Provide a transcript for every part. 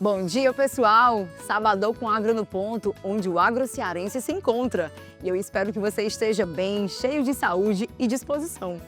Bom dia, pessoal! Sabadão com Agro no Ponto, onde o agro cearense se encontra. E eu espero que você esteja bem, cheio de saúde e disposição.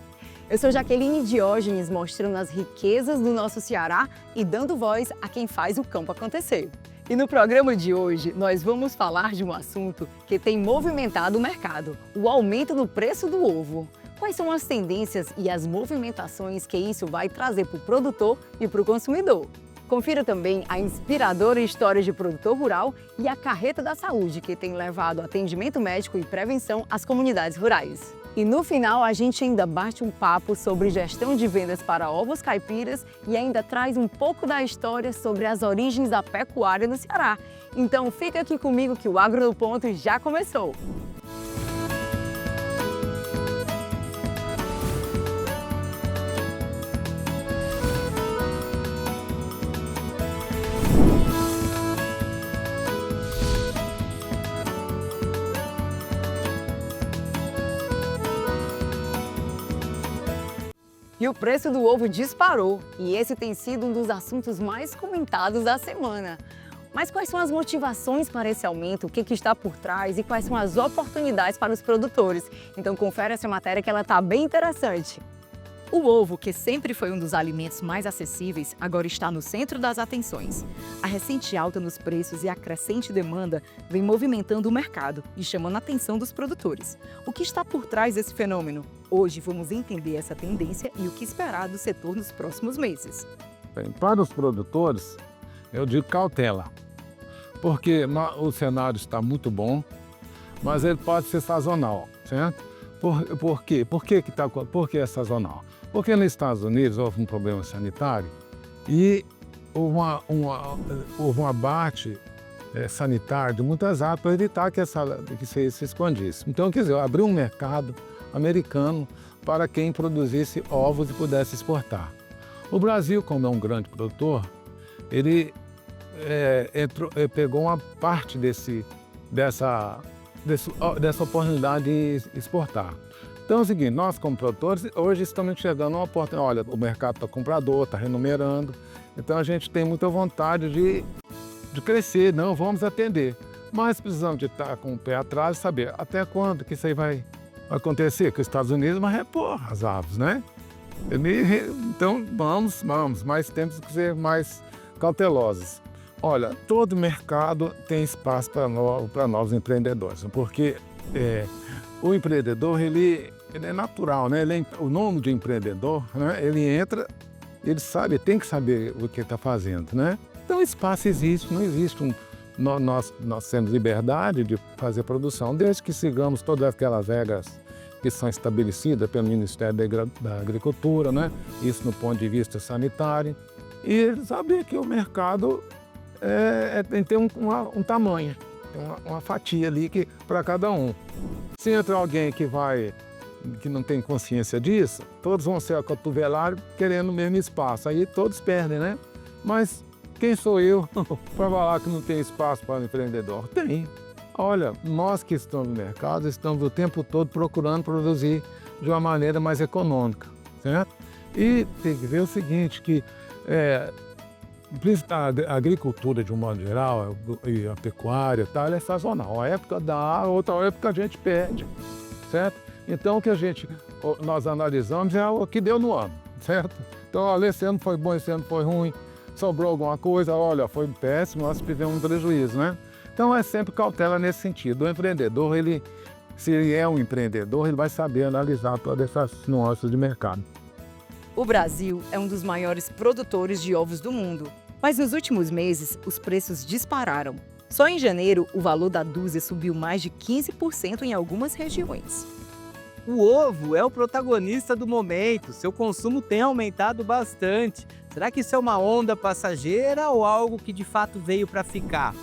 Eu sou Jaqueline Diógenes, mostrando as riquezas do nosso Ceará e dando voz a quem faz o campo acontecer. E no programa de hoje, nós vamos falar de um assunto que tem movimentado o mercado: o aumento do preço do ovo. Quais são as tendências e as movimentações que isso vai trazer para o produtor e para o consumidor? Confira também a inspiradora história de produtor rural e a carreta da saúde, que tem levado atendimento médico e prevenção às comunidades rurais. E no final, a gente ainda bate um papo sobre gestão de vendas para ovos caipiras e ainda traz um pouco da história sobre as origens da pecuária no Ceará. Então fica aqui comigo que o Agro no Ponto já começou! E o preço do ovo disparou, e esse tem sido um dos assuntos mais comentados da semana. Mas quais são as motivações para esse aumento, o que está por trás e quais são as oportunidades para os produtores? Então confere essa matéria que ela está bem interessante. O ovo, que sempre foi um dos alimentos mais acessíveis, agora está no centro das atenções. A recente alta nos preços e a crescente demanda vem movimentando o mercado e chamando a atenção dos produtores. O que está por trás desse fenômeno? Hoje vamos entender essa tendência e o que esperar do setor nos próximos meses. Bem, para os produtores, eu digo cautela, porque o cenário está muito bom, mas ele pode ser sazonal, certo? Por quê? Por que é sazonal? Porque nos Estados Unidos houve um problema sanitário e houve um abate sanitário de muitas aves para evitar que isso se expandisse. Então, quer dizer, abriu um mercado americano para quem produzisse ovos e pudesse exportar. O Brasil, como é um grande produtor, ele pegou uma parte dessa oportunidade de exportar. Então é o seguinte, nós como produtores, hoje estamos enxergando uma oportunidade. Olha, o mercado está comprador, está renumerando, então a gente tem muita vontade de crescer, não, vamos atender. Mas precisamos de estar com o pé atrás e saber até quando que isso aí vai acontecer, que os Estados Unidos vai repor as aves, né? Então vamos, mas temos que ser mais cautelosos. Olha, todo mercado tem espaço para novos empreendedores, porque o empreendedor, ele é natural, né? O nome de empreendedor, né? Ele entra, ele tem que saber o que está fazendo, né? Então, espaço existe, não existe nós temos liberdade de fazer produção, desde que sigamos todas aquelas regras que são estabelecidas pelo Ministério da Agricultura, né? Isso no ponto de vista sanitário, e saber que o mercado tem que ter um tamanho, uma fatia ali para cada um. Se entra alguém que não tem consciência disso, todos vão ser acotovelados querendo o mesmo espaço, aí todos perdem, né? Mas quem sou eu para falar que não tem espaço para o empreendedor? Tem. Olha, nós que estamos no mercado, estamos o tempo todo procurando produzir de uma maneira mais econômica, certo? E tem que ver o seguinte, que a agricultura, de um modo geral, e a pecuária, ela é sazonal. A época dá, outra época a gente perde, certo? Então, o que nós analisamos é o que deu no ano, certo? Então, olha, esse ano foi bom, esse ano foi ruim, sobrou alguma coisa, olha, foi péssimo, nós tivemos um prejuízo, né? Então, é sempre cautela nesse sentido. O empreendedor, se ele é um empreendedor, ele vai saber analisar todas essas nuances de mercado. O Brasil é um dos maiores produtores de ovos do mundo, mas nos últimos meses os preços dispararam. Só em janeiro, o valor da dúzia subiu mais de 15% em algumas regiões. O ovo é o protagonista do momento, seu consumo tem aumentado bastante. Será que isso é uma onda passageira ou algo que de fato veio para ficar?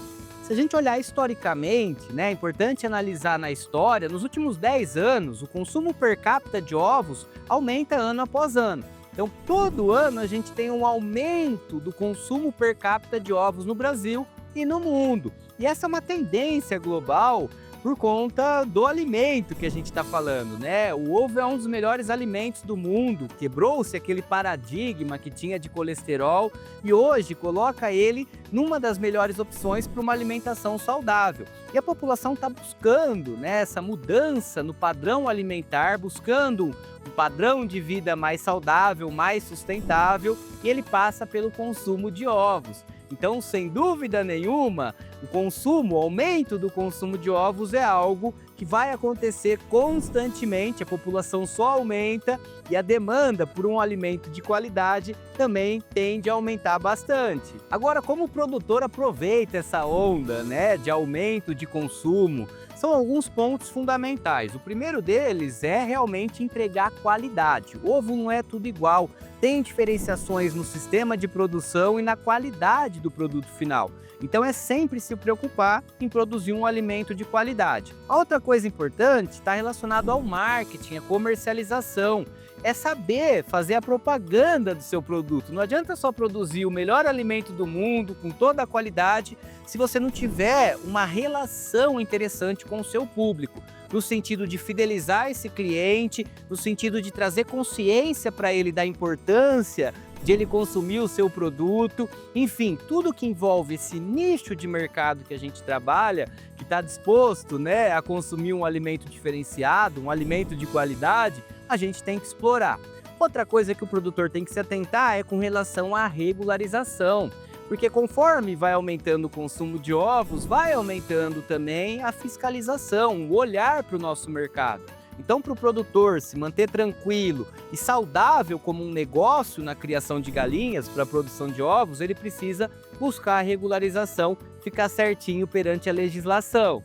Se a gente olhar historicamente, né, é importante analisar na história, nos últimos 10 anos, o consumo per capita de ovos aumenta ano após ano. Então, todo ano a gente tem um aumento do consumo per capita de ovos no Brasil e no mundo. E essa é uma tendência global por conta do alimento que a gente está falando, né? O ovo é um dos melhores alimentos do mundo, quebrou-se aquele paradigma que tinha de colesterol e hoje coloca ele numa das melhores opções para uma alimentação saudável. E a população está buscando, né, essa mudança no padrão alimentar, buscando um padrão de vida mais saudável, mais sustentável, e ele passa pelo consumo de ovos. Então, sem dúvida nenhuma, o aumento do consumo de ovos é algo que vai acontecer constantemente, a população só aumenta e a demanda por um alimento de qualidade também tende a aumentar bastante. Agora, como o produtor aproveita essa onda, né, de aumento de consumo, são alguns pontos fundamentais. O primeiro deles é realmente entregar qualidade. O ovo não é tudo igual, tem diferenciações no sistema de produção e na qualidade do produto final. Então é sempre se preocupar em produzir um alimento de qualidade. A outra coisa importante está relacionada ao marketing, à comercialização. É saber fazer a propaganda do seu produto. Não adianta só produzir o melhor alimento do mundo, com toda a qualidade, se você não tiver uma relação interessante com o seu público. No sentido de fidelizar esse cliente, no sentido de trazer consciência para ele da importância de ele consumir o seu produto, enfim, tudo que envolve esse nicho de mercado que a gente trabalha, que está disposto, né, a consumir um alimento diferenciado, um alimento de qualidade, a gente tem que explorar. Outra coisa que o produtor tem que se atentar é com relação à regularização, porque conforme vai aumentando o consumo de ovos, vai aumentando também a fiscalização, o olhar para o nosso mercado. Então, para o produtor se manter tranquilo e saudável como um negócio na criação de galinhas para a produção de ovos, ele precisa buscar a regularização, ficar certinho perante a legislação.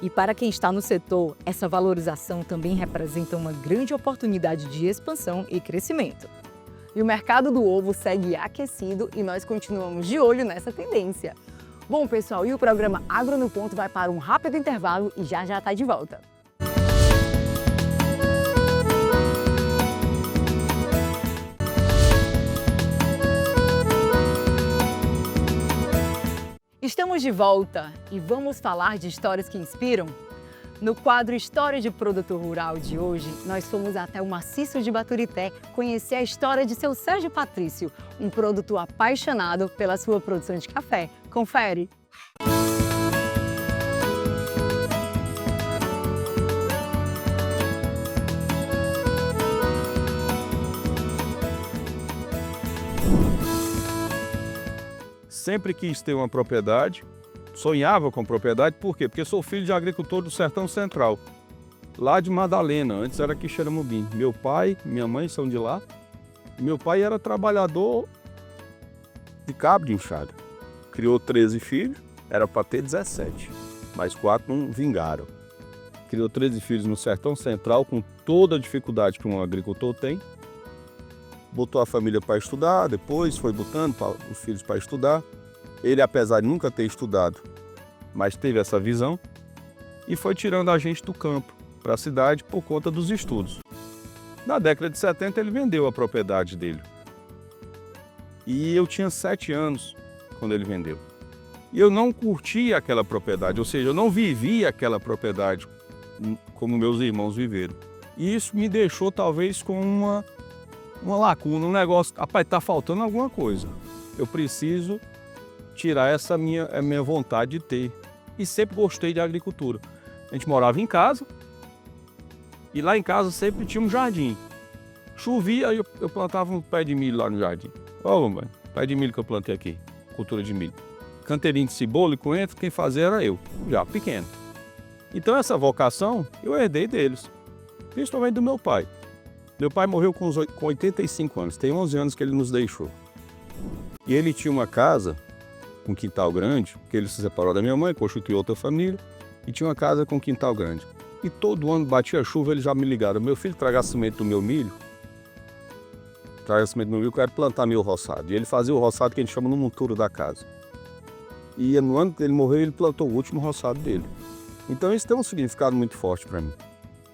E para quem está no setor, essa valorização também representa uma grande oportunidade de expansão e crescimento. E o mercado do ovo segue aquecido e nós continuamos de olho nessa tendência. Bom, pessoal, e o programa Agro no Ponto vai para um rápido intervalo e já está de volta. Estamos de volta e vamos falar de histórias que inspiram? No quadro História de Produtor Rural de hoje, nós fomos até o maciço de Baturité conhecer a história de seu Sérgio Patrício, um produtor apaixonado pela sua produção de café. Confere! Sempre quis ter uma propriedade, sonhava com propriedade, por quê? Porque sou filho de agricultor do Sertão Central, lá de Madalena, antes era Quixeramobim. Meu pai e minha mãe são de lá. Meu pai era trabalhador de cabo de enxada. Criou 13 filhos, era para ter 17, mas 4 não vingaram. Criou 13 filhos no Sertão Central, com toda a dificuldade que um agricultor tem. Botou a família para estudar, depois foi botando os filhos para estudar. Ele, apesar de nunca ter estudado, mas teve essa visão e foi tirando a gente do campo para a cidade por conta dos estudos. Na década de 70 ele vendeu a propriedade dele. E eu tinha 7 anos quando ele vendeu. E eu não curtia aquela propriedade, ou seja, eu não vivia aquela propriedade como meus irmãos viveram. E isso me deixou talvez com uma lacuna, um negócio, rapaz, tá faltando alguma coisa. Eu preciso tirar essa minha vontade de ter. E sempre gostei de agricultura. A gente morava em casa e lá em casa sempre tinha um jardim. Chovia, aí eu plantava um pé de milho lá no jardim. Ó, mãe, pé de milho que eu plantei aqui, cultura de milho. Canteirinho de cebola e coentro, quem fazia era eu, já pequeno. Então essa vocação eu herdei deles, principalmente do meu pai. Meu pai morreu com 85 anos, tem 11 anos que ele nos deixou. E ele tinha uma casa com um quintal grande, porque ele se separou da minha mãe, constituiu outra família, e tinha uma casa com um quintal grande. E todo ano batia chuva, eles já me ligaram: meu filho, traga semente do meu milho. Traga semente do meu milho, eu quero plantar meu roçado. E ele fazia o roçado que a gente chama no monturo da casa. E no ano que ele morreu, ele plantou o último roçado dele. Então isso tem um significado muito forte para mim.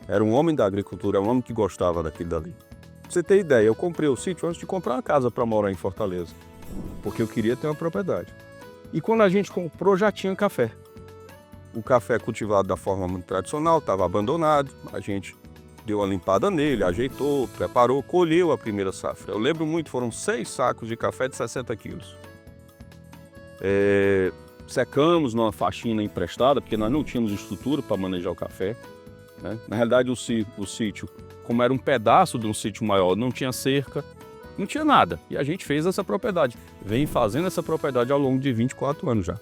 Era um homem da agricultura, um homem que gostava daquilo dali. Pra você ter ideia, eu comprei o sítio antes de comprar uma casa para morar em Fortaleza, porque eu queria ter uma propriedade. E quando a gente comprou, já tinha café. o café cultivado da forma muito tradicional, estava abandonado, a gente deu uma limpada nele, ajeitou, preparou, colheu a primeira safra. Eu lembro muito, foram 6 sacos de café de 60 quilos. Secamos numa faxina emprestada, porque nós não tínhamos estrutura para manejar o café, né? Na realidade, o sítio, como era um pedaço de um sítio maior, não tinha cerca, não tinha nada. E a gente fez essa propriedade. Vem fazendo essa propriedade ao longo de 24 anos já,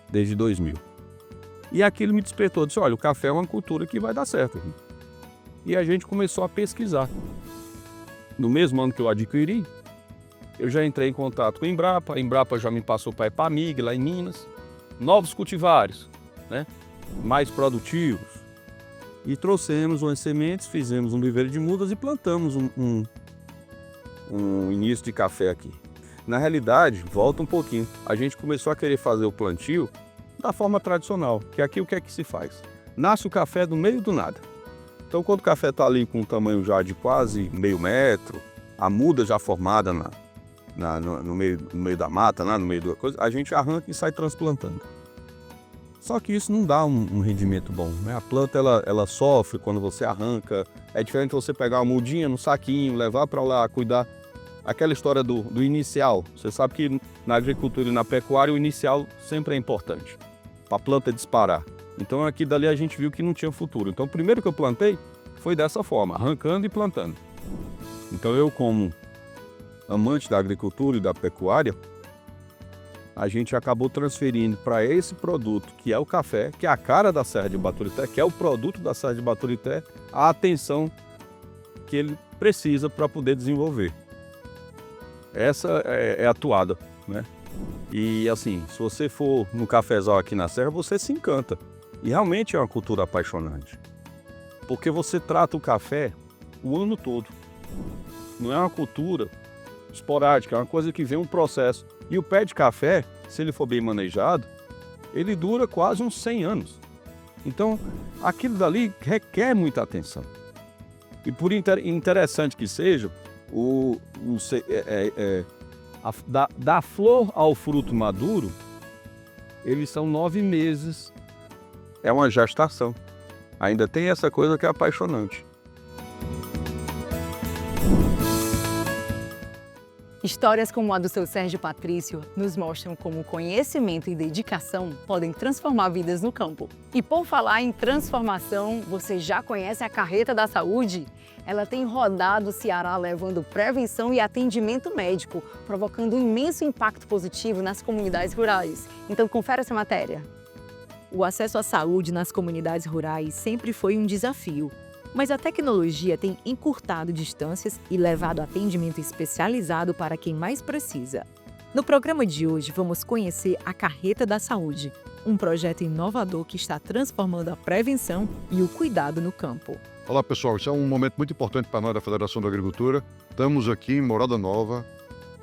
desde 2000. E aquilo me despertou, disse, olha, o café é uma cultura que vai dar certo aqui. E a gente começou a pesquisar. No mesmo ano que eu adquiri, eu já entrei em contato com a Embrapa já me passou para a Epamig, lá em Minas. Novos cultivares, né? Mais produtivos. E trouxemos umas sementes, fizemos um viveiro de mudas e plantamos um início de café aqui. Na realidade, volta um pouquinho, a gente começou a querer fazer o plantio da forma tradicional, que aqui o que é que se faz? Nasce o café do meio do nada. Então, quando o café está ali com um tamanho já de quase meio metro, a muda já formada no meio da mata, no meio da coisa, a gente arranca e sai transplantando. Só que isso não dá um rendimento bom, né? A planta ela sofre quando você arranca. É diferente você pegar uma mudinha no saquinho, levar para lá, cuidar. Aquela história do inicial. Você sabe que na agricultura e na pecuária o inicial sempre é importante para a planta disparar. Então aqui dali a gente viu que não tinha futuro. Então o primeiro que eu plantei foi dessa forma, arrancando e plantando. Então eu, como amante da agricultura e da pecuária, a gente acabou transferindo para esse produto, que é o café, que é a cara da Serra de Baturité, que é o produto da Serra de Baturité, a atenção que ele precisa para poder desenvolver. Essa é a toada, né? E assim, se você for no cafezal aqui na Serra, você se encanta. E realmente é uma cultura apaixonante. Porque você trata o café o ano todo. Não é uma cultura esporádica, é uma coisa que vem um processo. E o pé de café, se ele for bem manejado, ele dura quase uns 100 anos. Então, aquilo dali requer muita atenção. E por interessante que seja, da flor ao fruto maduro, eles são 9 meses. É uma gestação. Ainda tem essa coisa que é apaixonante. Histórias como a do seu Sérgio Patrício nos mostram como conhecimento e dedicação podem transformar vidas no campo. E por falar em transformação, você já conhece a Carreta da Saúde? Ela tem rodado o Ceará levando prevenção e atendimento médico, provocando um imenso impacto positivo nas comunidades rurais. Então confere essa matéria. O acesso à saúde nas comunidades rurais sempre foi um desafio. Mas a tecnologia tem encurtado distâncias e levado atendimento especializado para quem mais precisa. No programa de hoje, vamos conhecer a Carreta da Saúde, um projeto inovador que está transformando a prevenção e o cuidado no campo. Olá pessoal, esse é um momento muito importante para nós da Federação da Agricultura. Estamos aqui em Morada Nova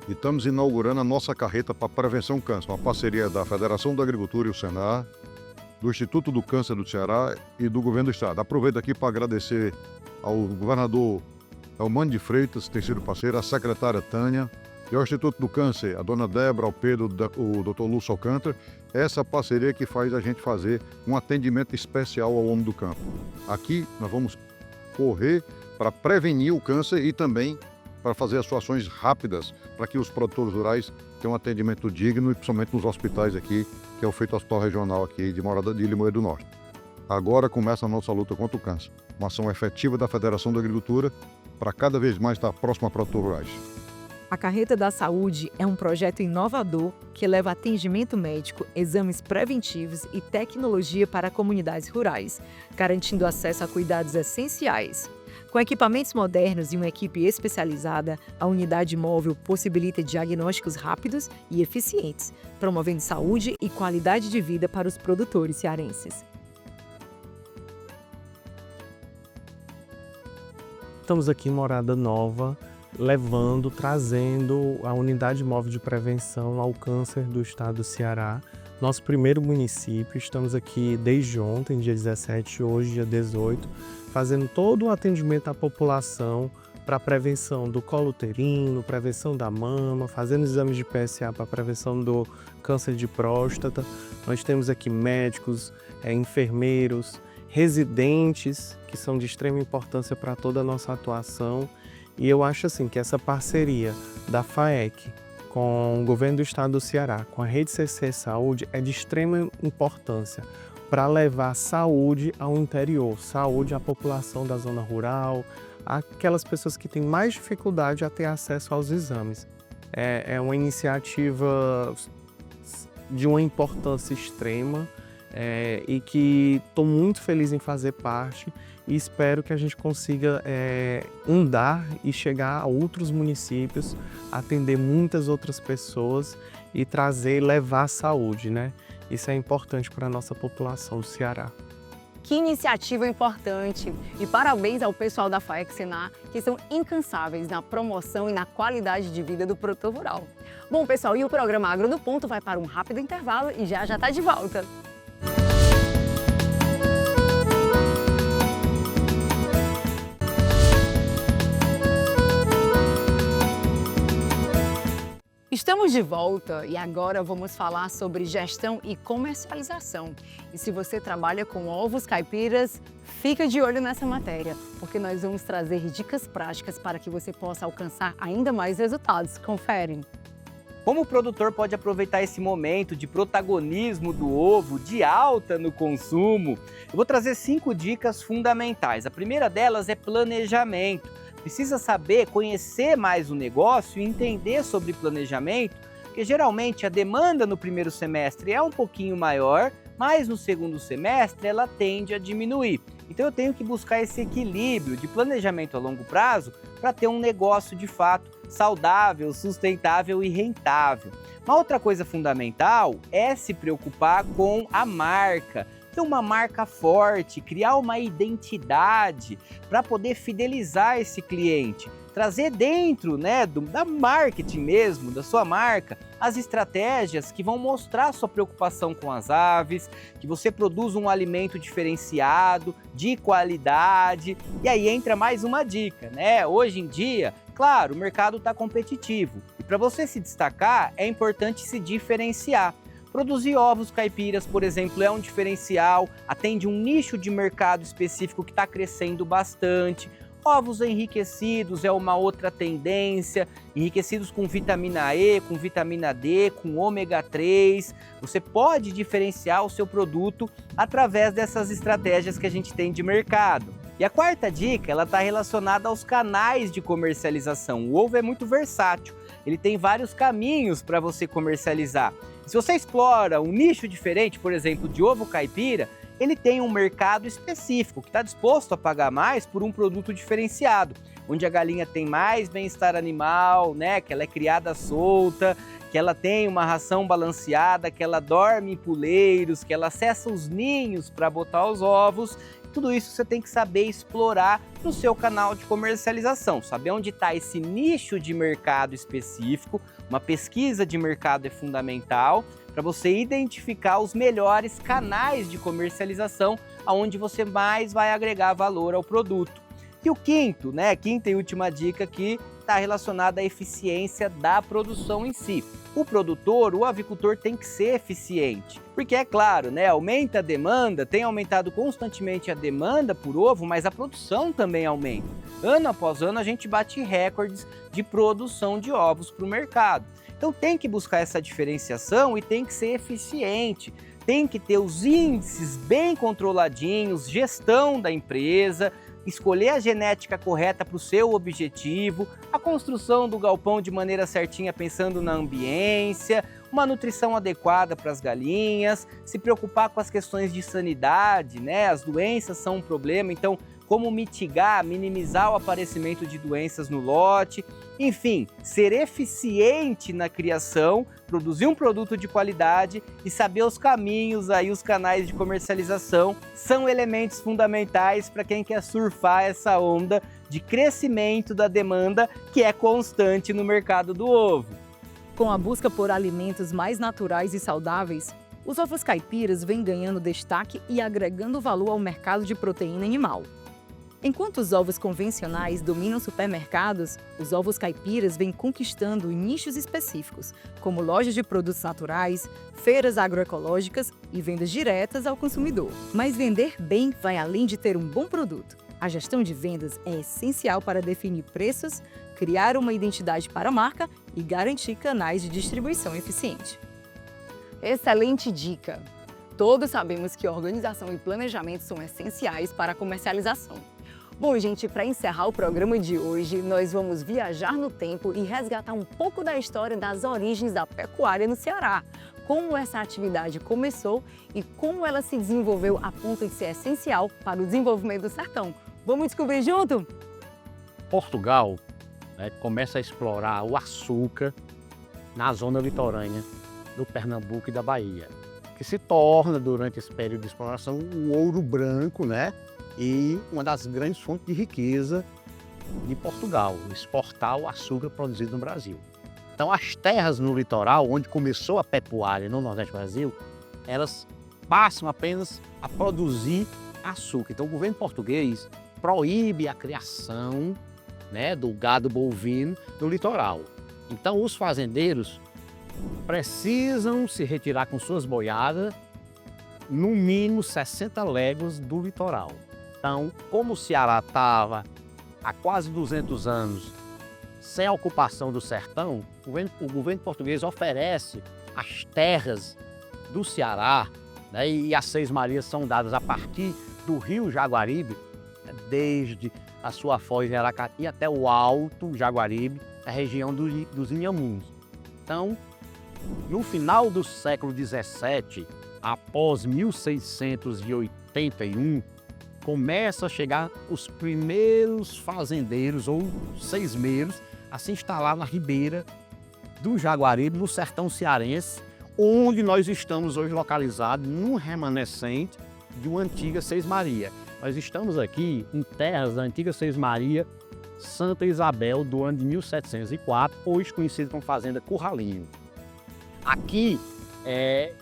e estamos inaugurando a nossa Carreta para Prevenção Câncer, uma parceria da Federação da Agricultura e o Senar, do Instituto do Câncer do Ceará e do Governo do Estado. Aproveito aqui para agradecer ao governador Eumano de Freitas, que tem sido parceiro, à secretária Tânia, e ao Instituto do Câncer, a dona Débora, ao Pedro, o Dr. Lúcio Alcântara, essa parceria que faz a gente fazer um atendimento especial ao homem do campo. Aqui nós vamos correr para prevenir o câncer e também para fazer as suas ações rápidas para que os produtores rurais tenham um atendimento digno e principalmente nos hospitais aqui, que é o Feito Hospital Regional aqui de Morada de Limoeiro do Norte. Agora começa a nossa luta contra o câncer, uma ação efetiva da Federação da Agricultura para cada vez mais estar próximo a produtores rurais. A Carreta da Saúde é um projeto inovador que leva atendimento médico, exames preventivos e tecnologia para comunidades rurais, garantindo acesso a cuidados essenciais. Com equipamentos modernos e uma equipe especializada, a unidade móvel possibilita diagnósticos rápidos e eficientes, promovendo saúde e qualidade de vida para os produtores cearenses. Estamos aqui em Morada Nova, trazendo a unidade móvel de prevenção ao câncer do estado do Ceará. Nosso primeiro município, estamos aqui desde ontem, dia 17, hoje dia 18, fazendo todo o atendimento à população para prevenção do colo uterino, prevenção da mama, fazendo exames de PSA para prevenção do câncer de próstata. Nós temos aqui médicos, enfermeiros, residentes, que são de extrema importância para toda a nossa atuação. E eu acho assim que essa parceria da FAEC com o Governo do Estado do Ceará, com a Rede CC Saúde, é de extrema importância para levar saúde ao interior, saúde à população da zona rural, aquelas pessoas que têm mais dificuldade a ter acesso aos exames. É uma iniciativa de uma importância extrema e que estou muito feliz em fazer parte e espero que a gente consiga andar e chegar a outros municípios, atender muitas outras pessoas e levar saúde, né? Isso é importante para a nossa população do Ceará. Que iniciativa importante! E parabéns ao pessoal da FAEC Senar, que são incansáveis na promoção e na qualidade de vida do produtor rural. Bom, pessoal, e o programa Agro no Ponto vai para um rápido intervalo e já está de volta. Estamos de volta e agora vamos falar sobre gestão e comercialização. E se você trabalha com ovos caipiras, fica de olho nessa matéria, porque nós vamos trazer dicas práticas para que você possa alcançar ainda mais resultados. Confere! Como o produtor pode aproveitar esse momento de protagonismo do ovo, de alta no consumo? Eu vou trazer 5 dicas fundamentais. A primeira delas é planejamento. Precisa saber, conhecer mais o negócio e entender sobre planejamento, porque geralmente a demanda no primeiro semestre é um pouquinho maior, mas no segundo semestre ela tende a diminuir. Então eu tenho que buscar esse equilíbrio de planejamento a longo prazo para ter um negócio de fato saudável, sustentável e rentável. Uma outra coisa fundamental é se preocupar com a marca. Ter uma marca forte, criar uma identidade para poder fidelizar esse cliente, trazer dentro, da marketing mesmo, da sua marca, as estratégias que vão mostrar sua preocupação com as aves, que você produz um alimento diferenciado, de qualidade. E aí entra mais uma dica, Hoje em dia, claro, o mercado está competitivo e para você se destacar é importante se diferenciar. Produzir ovos caipiras, por exemplo, é um diferencial, atende um nicho de mercado específico que está crescendo bastante. Ovos enriquecidos é uma outra tendência, enriquecidos com vitamina E, com vitamina D, com ômega 3. Você pode diferenciar o seu produto através dessas estratégias que a gente tem de mercado. E a quarta dica, ela está relacionada aos canais de comercialização. O ovo é muito versátil, ele tem vários caminhos para você comercializar. Se você explora um nicho diferente, por exemplo, de ovo caipira, ele tem um mercado específico que está disposto a pagar mais por um produto diferenciado, onde a galinha tem mais bem-estar animal, que ela é criada solta, que ela tem uma ração balanceada, que ela dorme em puleiros, que ela acessa os ninhos para botar os ovos. Tudo isso você tem que saber explorar no seu canal de comercialização, saber onde está esse nicho de mercado específico. Uma pesquisa de mercado é fundamental para você identificar os melhores canais de comercialização aonde você mais vai agregar valor ao produto. E o quinto, quinta e última dica que está relacionada à eficiência da produção em si. O produtor, o avicultor tem que ser eficiente, porque é claro, aumenta a demanda, tem aumentado constantemente a demanda por ovo, mas a produção também aumenta. Ano após ano a gente bate recordes de produção de ovos para o mercado. Então tem que buscar essa diferenciação e tem que ser eficiente, tem que ter os índices bem controladinhos, gestão da empresa, escolher a genética correta para o seu objetivo, a construção do galpão de maneira certinha pensando na ambiência, uma nutrição adequada para as galinhas, se preocupar com as questões de sanidade, as doenças são um problema, então como mitigar, minimizar o aparecimento de doenças no lote, enfim, ser eficiente na criação, produzir um produto de qualidade e saber os caminhos, os canais de comercialização, são elementos fundamentais para quem quer surfar essa onda de crescimento da demanda que é constante no mercado do ovo. Com a busca por alimentos mais naturais e saudáveis, os ovos caipiras vêm ganhando destaque e agregando valor ao mercado de proteína animal. Enquanto os ovos convencionais dominam supermercados, os ovos caipiras vêm conquistando nichos específicos, como lojas de produtos naturais, feiras agroecológicas e vendas diretas ao consumidor. Mas vender bem vai além de ter um bom produto. A gestão de vendas é essencial para definir preços, criar uma identidade para a marca e garantir canais de distribuição eficiente. Excelente dica! Todos sabemos que organização e planejamento são essenciais para a comercialização. Bom, gente, para encerrar o programa de hoje, nós vamos viajar no tempo e resgatar um pouco da história das origens da pecuária no Ceará, como essa atividade começou e como ela se desenvolveu a ponto de ser essencial para o desenvolvimento do sertão. Vamos descobrir junto? Portugal, né, começa a explorar o açúcar na zona litorânea do Pernambuco e da Bahia, que se torna, durante esse período de exploração, o ouro branco, né? E uma das grandes fontes de riqueza de Portugal, exportar o açúcar produzido no Brasil. Então, as terras no litoral, onde começou a pecuária no Nordeste do Brasil, elas passam apenas a produzir açúcar. Então, o governo português proíbe a criação, né, do gado bovino no litoral. Então, os fazendeiros precisam se retirar com suas boiadas no mínimo 60 léguas do litoral. Então, como o Ceará estava há quase 200 anos sem a ocupação do sertão, o governo português oferece as terras do Ceará, né, e as Seis Marias são dadas a partir do rio Jaguaribe, né, desde a sua foz em Aracati até o Alto Jaguaribe, a região dos Inhamuns. Então, no final do século XVII, após 1681, começa a chegar os primeiros fazendeiros ou seismeiros a se instalar na ribeira do Jaguaribe, no sertão cearense, onde nós estamos hoje localizados num remanescente de uma antiga Seis Maria. Nós estamos aqui em terras da antiga Seis Maria Santa Isabel, do ano de 1704, hoje conhecida como Fazenda Curralinho. Aqui é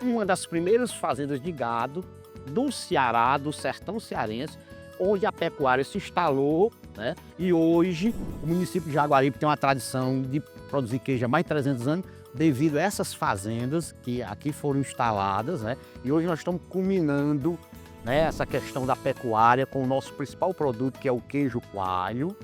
uma das primeiras fazendas de gado do Ceará, do sertão cearense, onde a pecuária se instalou, né? E hoje o município de Jaguaribe tem uma tradição de produzir queijo há mais de 300 anos, devido a essas fazendas que aqui foram instaladas, né? E hoje nós estamos culminando, né, essa questão da pecuária com o nosso principal produto, que é o queijo coalho,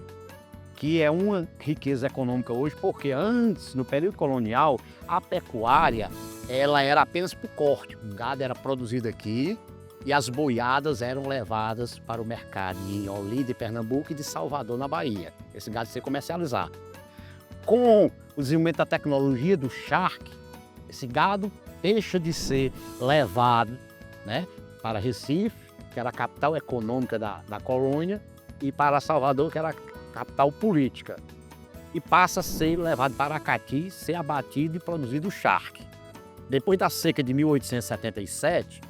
que é uma riqueza econômica hoje, porque antes, no período colonial, a pecuária ela era apenas para o corte. O gado era produzido aqui e as boiadas eram levadas para o mercado em Olinda, Pernambuco, e de Salvador, na Bahia. Esse gado se comercializar. Com o desenvolvimento da tecnologia do charque, esse gado deixa de ser levado, né, para Recife, que era a capital econômica da colônia, e para Salvador, que era a capital política, e passa a ser levado para Aracati, ser abatido e produzido o charque. Depois da seca de 1877,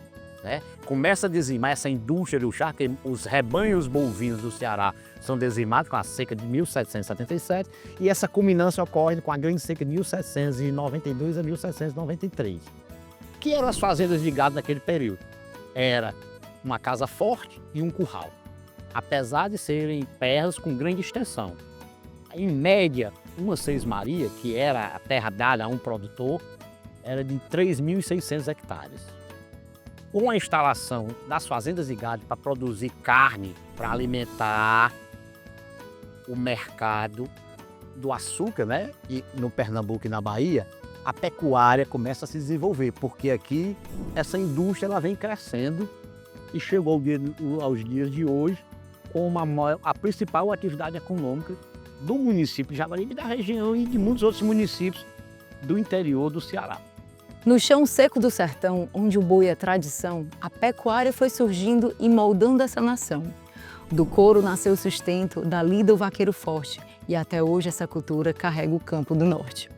né, começa a dizimar essa indústria do charque. Os rebanhos bovinos do Ceará são dizimados com a seca de 1777, e essa culminância ocorre com a grande seca de 1792 a 1793. O que eram as fazendas de gado naquele período? Era uma casa forte e um curral, apesar de serem terras com grande extensão. Em média, uma Seis Maria, que era a terra dada a um produtor, era de 3.600 hectares. Com a instalação das fazendas de gado para produzir carne, para alimentar o mercado do açúcar, né, e no Pernambuco e na Bahia, a pecuária começa a se desenvolver, porque aqui essa indústria ela vem crescendo e chegou aos dias de hoje como a principal atividade econômica do município de Jaguaribe, da região, e de muitos outros municípios do interior do Ceará. No chão seco do sertão, onde o boi é tradição, a pecuária foi surgindo e moldando essa nação. Do couro nasceu o sustento, da lida o vaqueiro forte, e até hoje essa cultura carrega o campo do norte.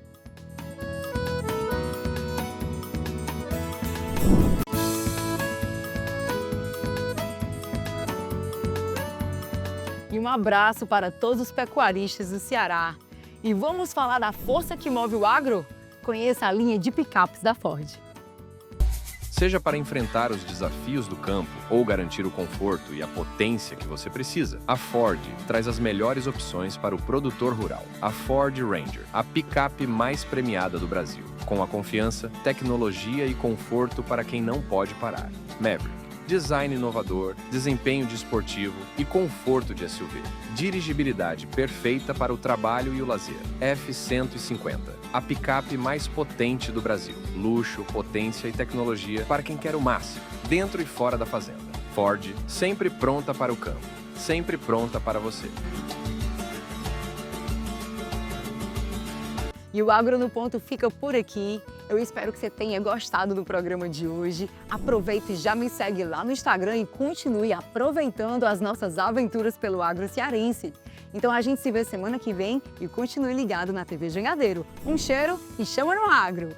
E um abraço para todos os pecuaristas do Ceará. E vamos falar da força que move o agro? Conheça a linha de picapes da Ford. Seja para enfrentar os desafios do campo ou garantir o conforto e a potência que você precisa, a Ford traz as melhores opções para o produtor rural. A Ford Ranger, a picape mais premiada do Brasil, com a confiança, tecnologia e conforto para quem não pode parar. Maverick, design inovador, desempenho desportivo e conforto de SUV. Dirigibilidade perfeita para o trabalho e o lazer. F-150, a picape mais potente do Brasil. Luxo, potência e tecnologia para quem quer o máximo, dentro e fora da fazenda. Ford, sempre pronta para o campo, sempre pronta para você. E o Agro no Ponto fica por aqui. Eu espero que você tenha gostado do programa de hoje. Aproveite e já me segue lá no Instagram e continue aproveitando as nossas aventuras pelo agro cearense. Então a gente se vê semana que vem e continue ligado na TV Jangadeiro. Um cheiro e chama no agro!